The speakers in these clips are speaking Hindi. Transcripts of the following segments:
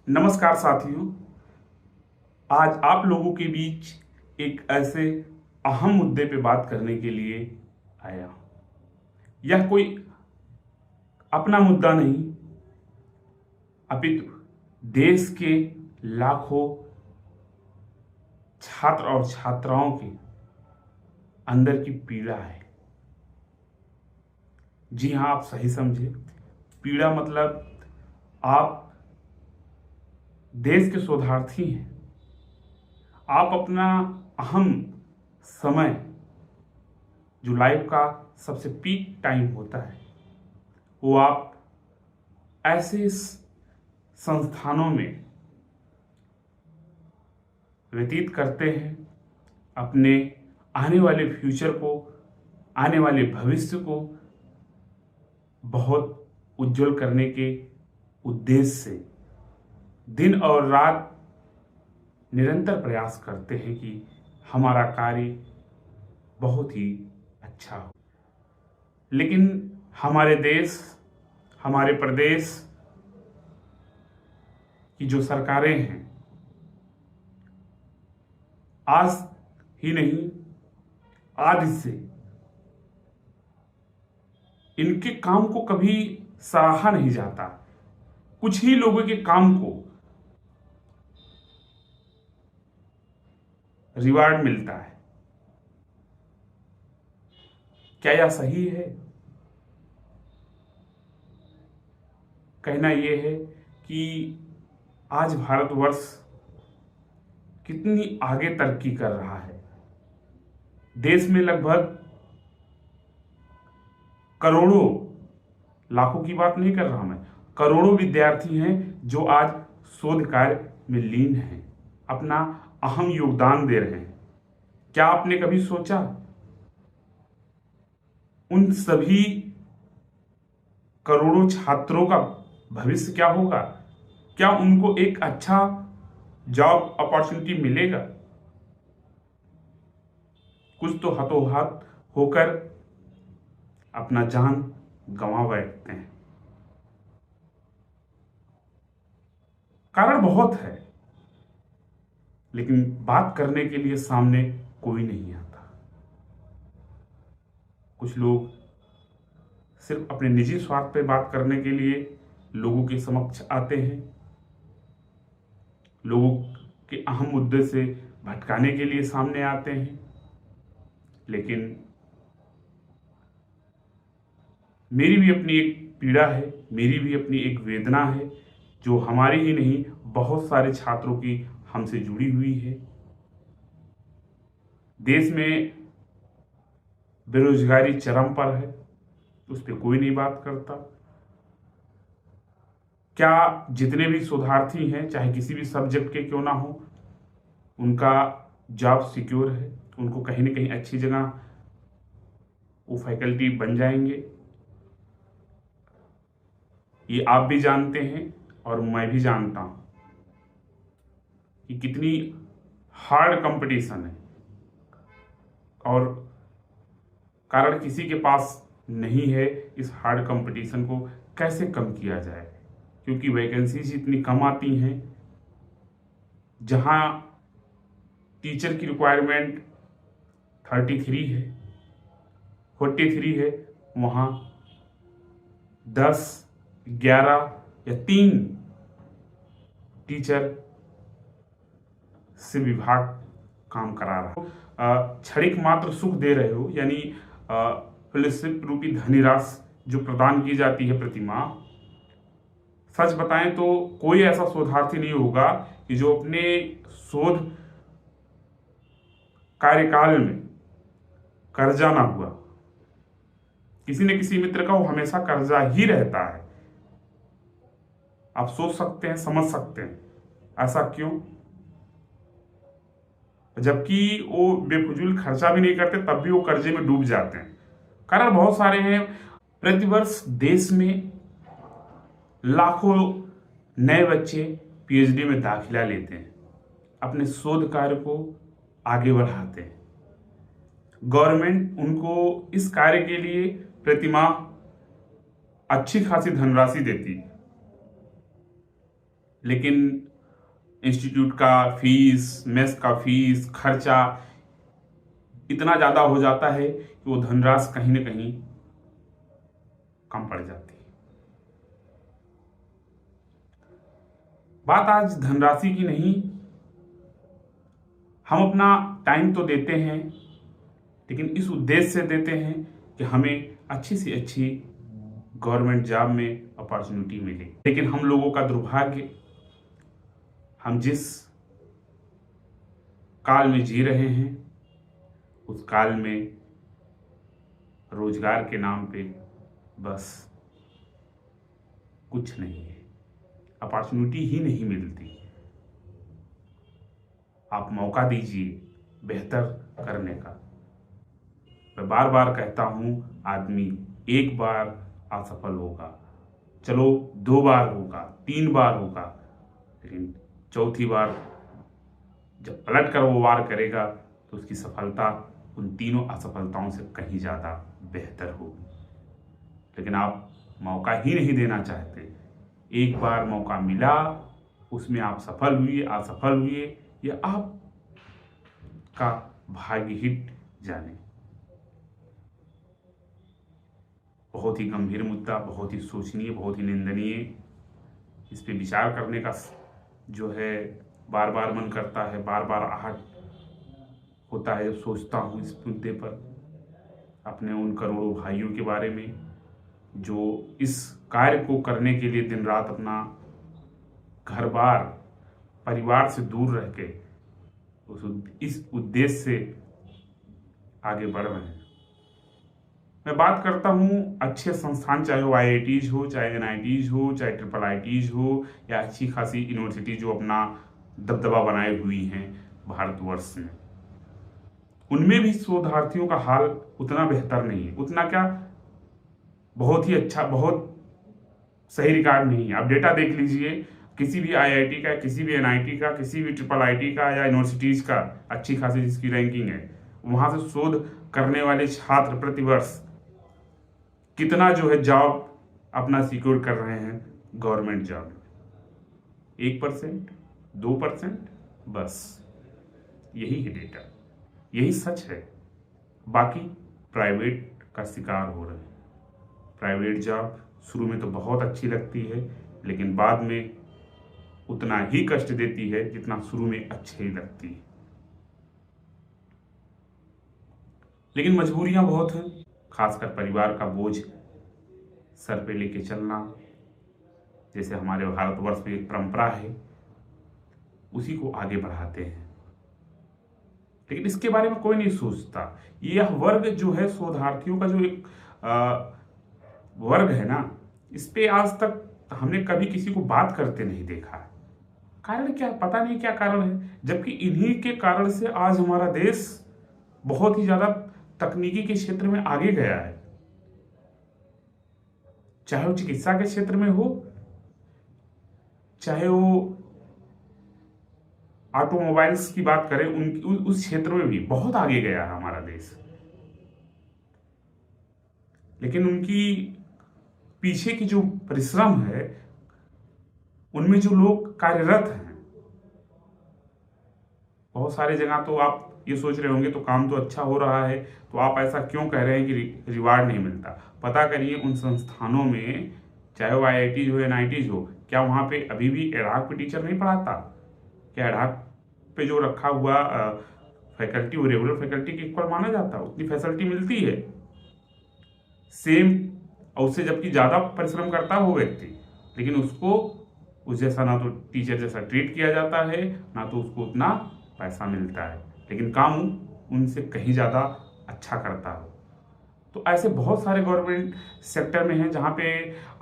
नमस्कार साथियों। आज आप लोगों के बीच एक ऐसे अहम मुद्दे पे बात करने के लिए आया। यह कोई अपना मुद्दा नहीं, अपितु देश के लाखों छात्र और छात्राओं के अंदर की पीड़ा है। जी हाँ, आप सही समझे। पीड़ा मतलब आप देश के शोधार्थी हैं। आप अपना अहम समय, जो लाइफ का सबसे पीक टाइम होता है, वो आप ऐसे संस्थानों में व्यतीत करते हैं अपने आने वाले फ्यूचर को, आने वाले भविष्य को बहुत उज्जवल करने के उद्देश्य से दिन और रात निरंतर प्रयास करते हैं कि हमारा कार्य बहुत ही अच्छा हो। लेकिन हमारे देश, हमारे प्रदेश की जो सरकारें हैं, आज ही नहीं आदि से इनके काम को कभी सराहा नहीं जाता। कुछ ही लोगों के काम को रिवार्ड मिलता है। क्या यह सही है? कहना यह है कि आज भारतवर्ष कितनी आगे तरक्की कर रहा है। देश में लगभग करोड़ों, लाखों की बात नहीं कर रहा मैं, करोड़ों विद्यार्थी हैं जो आज शोध कार्य में लीन हैं, अपना अहम योगदान दे रहे हैं। क्या आपने कभी सोचा उन सभी करोड़ों छात्रों का भविष्य क्या होगा? क्या उनको एक अच्छा जॉब अपॉर्चुनिटी मिलेगा? कुछ तो हतोहात होकर अपना जान गंवा बैठते हैं। कारण बहुत है, लेकिन बात करने के लिए सामने कोई नहीं आता। कुछ लोग सिर्फ अपने निजी स्वार्थ पे बात करने के लिए लोगों के समक्ष आते हैं, लोगों के अहम मुद्दे से भटकाने के लिए सामने आते हैं। लेकिन मेरी भी अपनी एक पीड़ा है, मेरी भी अपनी एक वेदना है, जो हमारी ही नहीं बहुत सारे छात्रों की हमसे जुड़ी हुई है। देश में बेरोजगारी चरम पर है, उस पर कोई नहीं बात करता। क्या जितने भी शोधार्थी हैं, चाहे किसी भी सब्जेक्ट के क्यों ना हो, उनका जॉब सिक्योर है? उनको कहीं ना कहीं अच्छी जगह वो फैकल्टी बन जाएंगे? ये आप भी जानते हैं और मैं भी जानता हूं कि कितनी हार्ड कंपटीशन है, और कारण किसी के पास नहीं है इस हार्ड कंपटीशन को कैसे कम किया जाए। क्योंकि वैकेंसीज इतनी कम आती हैं। जहां टीचर की रिक्वायरमेंट 33 है, 43 है, वहां 10, 11 या 3 टीचर से विभाग काम करा रहा हो। क्षणिक मात्र सुख दे रहे हो, यानी फेलोशिप रूपी धनराशि जो प्रदान की जाती है प्रति माह। सच बताएं तो कोई ऐसा शोधार्थी नहीं होगा कि जो अपने शोध कार्यकाल में कर्जा ना हुआ। किसी न किसी मित्र का वो हमेशा कर्जा ही रहता है। आप सोच सकते हैं, समझ सकते हैं ऐसा क्यों? जबकि वो बेफजूल खर्चा भी नहीं करते, तब भी वो कर्जे में डूब जाते हैं। कारण बहुत सारे हैं। प्रतिवर्ष देश में लाखों नए बच्चे पीएचडी में दाखिला लेते हैं, अपने शोध कार्य को आगे बढ़ाते हैं। गवर्नमेंट उनको इस कार्य के लिए प्रतिमाह अच्छी खासी धनराशि देती है। लेकिन इंस्टीट्यूट का फीस, मेस का फीस, खर्चा इतना ज़्यादा हो जाता है कि वो धनराशि कहीं ना कहीं कम पड़ जाती है। बात आज धनराशि की नहीं, हम अपना टाइम तो देते हैं, लेकिन इस उद्देश्य से देते हैं कि हमें अच्छी से अच्छी गवर्नमेंट जॉब में अपॉर्चुनिटी मिले। लेकिन हम लोगों का दुर्भाग्य, हम जिस काल में जी रहे हैं उस काल में रोजगार के नाम पे बस कुछ नहीं है, अपॉर्चुनिटी ही नहीं मिलती। आप मौका दीजिए बेहतर करने का। मैं बार बार कहता हूं, आदमी एक बार असफल होगा, चलो 2 बार होगा, 3 बार होगा, लेकिन चौथी बार जब पलट कर वो वार करेगा तो उसकी सफलता उन तीनों असफलताओं से कहीं ज़्यादा बेहतर होगी। लेकिन आप मौका ही नहीं देना चाहते। एक बार मौका मिला, उसमें आप सफल हुए, असफल हुए, यह आप का भाग्य ही जाने। बहुत ही गंभीर मुद्दा, बहुत ही सोचनीय, बहुत ही निंदनीय। इस पे विचार करने का जो है बार बार मन करता है, बार बार आहट होता है जब सोचता हूँ इस मुद्दे पर, अपने उन करोड़ों भाइयों के बारे में जो इस कार्य को करने के लिए दिन रात अपना घर बार परिवार से दूर रह के इस उद्देश्य से आगे बढ़ रहे हैं। मैं बात करता हूँ अच्छे संस्थान, चाहे वो IITs हो, चाहे NITs हो, चाहे IIITs हो, या अच्छी खासी यूनिवर्सिटी जो अपना दबदबा बनाए हुई हैं भारतवर्ष में, उनमें भी शोधार्थियों का हाल उतना बेहतर नहीं है। उतना क्या, बहुत ही अच्छा, बहुत सही रिकॉर्ड नहीं है। आप डेटा देख लीजिए, किसी भी IIT का, किसी भी NIT का, किसी भी IIIT का या यूनिवर्सिटीज का अच्छी खासी जिसकी रैंकिंग है, वहां से शोध करने वाले छात्र प्रतिवर्ष कितना जो है जॉब अपना सिक्योर कर रहे हैं गवर्नमेंट जॉब। 1%, 2%, बस यही है डेटा, यही सच है। बाकी प्राइवेट का शिकार हो रहे हैं। प्राइवेट जॉब शुरू में तो बहुत अच्छी लगती है, लेकिन बाद में उतना ही कष्ट देती है जितना शुरू में अच्छी लगती है। लेकिन मजबूरियां बहुत हैं, खासकर परिवार का बोझ सर पे लेके चलना, जैसे हमारे भारतवर्ष में एक परंपरा है, उसी को आगे बढ़ाते हैं। लेकिन इसके बारे में कोई नहीं सोचता। यह वर्ग जो है, शोधार्थियों का जो एक वर्ग है ना, इस पे आज तक हमने कभी किसी को बात करते नहीं देखा है। कारण क्या, पता नहीं क्या कारण है, जबकि इन्हीं के कारण से आज हमारा देश बहुत ही ज्यादा तकनीकी के क्षेत्र में आगे गया है। चाहे वो चिकित्सा के क्षेत्र में हो, चाहे वो ऑटोमोबाइल्स की बात करें, उस क्षेत्र में भी बहुत आगे गया है हमारा देश। लेकिन उनकी पीछे की जो परिश्रम है, उनमें जो लोग कार्यरत हैं, बहुत सारे जगह तो आप ये सोच रहे होंगे तो काम तो अच्छा हो रहा है, तो आप ऐसा क्यों कह रहे हैं कि रिवार्ड नहीं मिलता। पता करिए उन संस्थानों में, चाहे वो IIT हो या NIT हो, क्या वहाँ पे अभी भी एडहॉक पे टीचर नहीं पढ़ाता? क्या एडहॉक पे जो रखा हुआ फैकल्टी वो रेगुलर फैकल्टी के इक्वल माना जाता? उतनी फैसिलिटी मिलती है सेम, और उससे जबकि ज़्यादा परिश्रम करता हो व्यक्ति, लेकिन उसको उस जैसा ना तो टीचर जैसा ट्रीट किया जाता है, ना तो उसको उतना पैसा मिलता है, लेकिन काम उनसे कहीं ज़्यादा अच्छा करता हो। तो ऐसे बहुत सारे गवर्नमेंट सेक्टर में हैं जहाँ पे,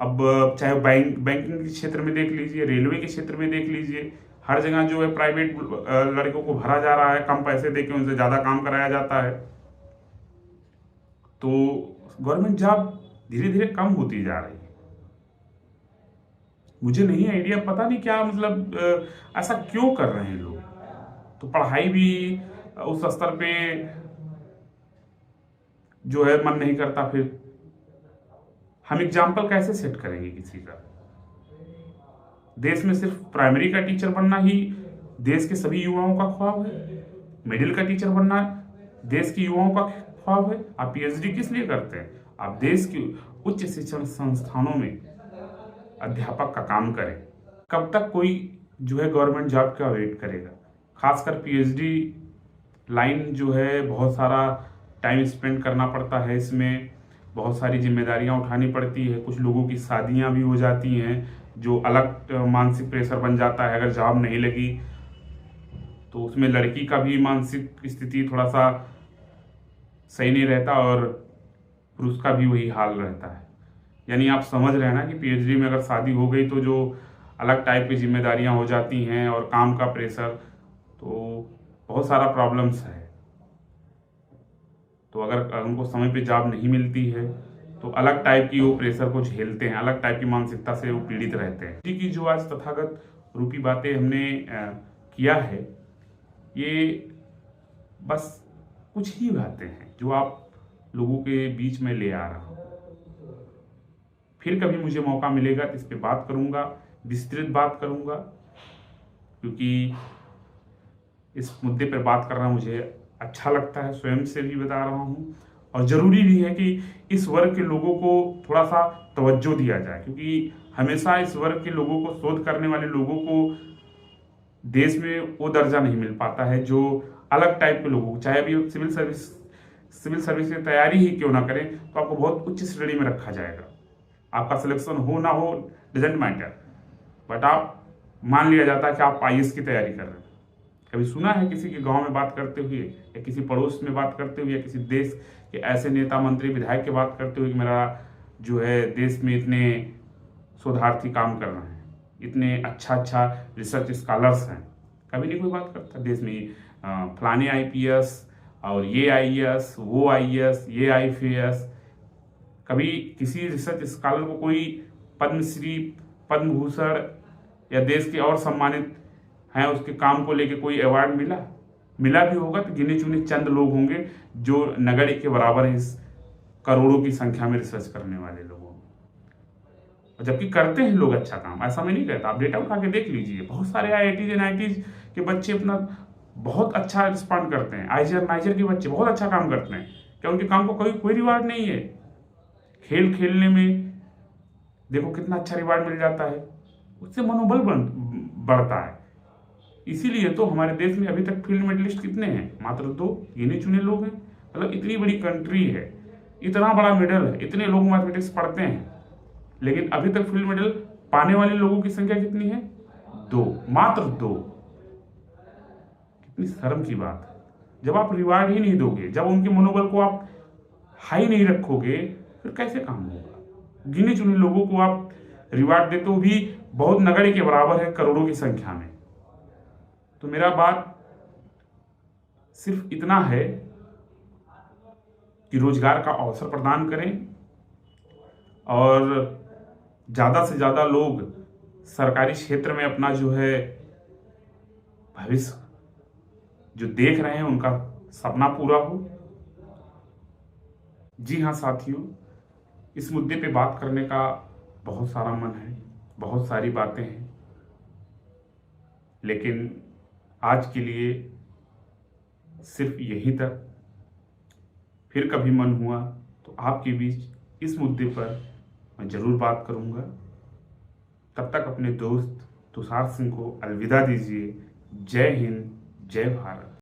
अब चाहे बैंकिंग के क्षेत्र में देख लीजिए, रेलवे के क्षेत्र में देख लीजिए, हर जगह जो है प्राइवेट लड़कों को भरा जा रहा है, कम पैसे देके उनसे ज़्यादा काम कराया जाता है। तो गवर्नमेंट जॉब धीरे धीरे कम होती जा रही है। मुझे नहीं आइडिया, पता नहीं क्या मतलब ऐसा क्यों कर रहे हैं लोग। तो पढ़ाई भी उस स्तर पे जो है मन नहीं करता। फिर हम एग्जाम्पल कैसे सेट करेंगे किसी का? देश में सिर्फ प्राइमरी का टीचर बनना ही देश के सभी युवाओं का ख्वाब है? मिडिल का टीचर बनना देश के युवाओं का ख्वाब है? आप पीएचडी किस लिए करते हैं? आप देश के उच्च शिक्षण संस्थानों में अध्यापक का काम करें। कब तक कोई जो है गवर्नमेंट जॉब का वेट करेगा? खासकर पीएचडी लाइन जो है बहुत सारा टाइम स्पेंड करना पड़ता है, इसमें बहुत सारी जिम्मेदारियां उठानी पड़ती है, कुछ लोगों की शादियां भी हो जाती हैं जो अलग मानसिक प्रेशर बन जाता है। अगर जॉब नहीं लगी तो उसमें लड़की का भी मानसिक स्थिति थोड़ा सा सही नहीं रहता और पुरुष का भी वही हाल रहता है। यानी आप समझ रहे हैं ना कि पीएचडी में अगर शादी हो गई तो जो अलग टाइप की जिम्मेदारियां हो जाती हैं और काम का प्रेशर, तो बहुत सारा प्रॉब्लम्स है। तो अगर उनको समय पे जॉब नहीं मिलती है तो अलग टाइप की वो प्रेशर को झेलते हैं, अलग टाइप की मानसिकता से वो पीड़ित रहते हैं। जी की जो आज तथागत रूपी बातें हमने किया है, ये बस कुछ ही बातें हैं जो आप लोगों के बीच में ले आ रहा हूँ। फिर कभी मुझे मौका मिलेगा तो इस पे बात करूँगा, विस्तृत बात करूँगा, क्योंकि इस मुद्दे पर बात करना मुझे अच्छा लगता है, स्वयं से भी बता रहा हूँ। और ज़रूरी भी है कि इस वर्ग के लोगों को थोड़ा सा तवज्जो दिया जाए, क्योंकि हमेशा इस वर्ग के लोगों को, शोध करने वाले लोगों को देश में वो दर्जा नहीं मिल पाता है जो अलग टाइप के लोगों को, चाहे अभी सिविल सर्विस की तैयारी ही क्यों ना करें तो आपको बहुत उच्च श्रेणी में रखा जाएगा। आपका सिलेक्शन हो ना हो डजेंट मैटर, बट आप मान लिया जाता है कि आप आईएएस की तैयारी कर रहे हैं। कभी सुना है किसी के गांव में बात करते हुए, या किसी पड़ोस में बात करते हुए, या किसी देश के ऐसे नेता, मंत्री, विधायक की बात करते हुए कि मेरा जो है देश में इतने शोधार्थी काम कर रहे हैं, इतने अच्छा रिसर्च स्कॉलर्स हैं? कभी नहीं कोई बात करता। देश में फलाने आईपीएस और ये आईएएस, वो आईएएस, ये आईपीएस। कभी किसी रिसर्च स्कॉलर को कोई पद्मश्री, पद्म भूषण या देश के और सम्मानित हैं उसके काम को लेके कोई अवार्ड मिला भी होगा तो गिने चुने चंद लोग होंगे जो नगण्य के बराबर हैं इस करोड़ों की संख्या में रिसर्च करने वाले लोगों में। और जबकि करते हैं लोग अच्छा काम, ऐसा मैं नहीं कहता। आप डेटा उठा के देख लीजिए, बहुत सारे आईआईटीज एनआईटीज के बच्चे अपना बहुत अच्छा रिस्पॉन्ड करते हैं। नाइजर के बच्चे बहुत अच्छा काम करते हैं। क्या उनके काम को कोई रिवार्ड नहीं है? खेलने में देखो कितना अच्छा रिवार्ड मिल जाता है, उससे मनोबल बढ़ता है। इसीलिए तो हमारे देश में अभी तक फील्ड मेडलिस्ट कितने हैं? मात्र 2 गिने चुने लोग हैं। मतलब इतनी बड़ी कंट्री है, इतना बड़ा मेडल है, इतने लोग मैथमेटिक्स पढ़ते हैं, लेकिन अभी तक फील्ड मेडल पाने वाले लोगों की संख्या कितनी है? 2, मात्र 2। कितनी शर्म की बात है। जब आप रिवार्ड ही नहीं दोगे, जब उनके मनोबल को आप हाई नहीं रखोगे, फिर कैसे काम होगा? गिने चुने लोगों को आप रिवार्ड देते हो भी बहुत नगण्य के बराबर है करोड़ों की संख्या में। तो मेरा बात सिर्फ इतना है कि रोजगार का अवसर प्रदान करें और ज्यादा से ज्यादा लोग सरकारी क्षेत्र में अपना जो है भविष्य जो देख रहे हैं उनका सपना पूरा हो। जी हाँ साथियों, इस मुद्दे पे बात करने का बहुत सारा मन है, बहुत सारी बातें हैं, लेकिन आज के लिए सिर्फ यहीं तक। फिर कभी मन हुआ तो आपके बीच इस मुद्दे पर मैं जरूर बात करूंगा। तब तक अपने दोस्त तुषार सिंह को अलविदा दीजिए। जय हिंद, जय भारत।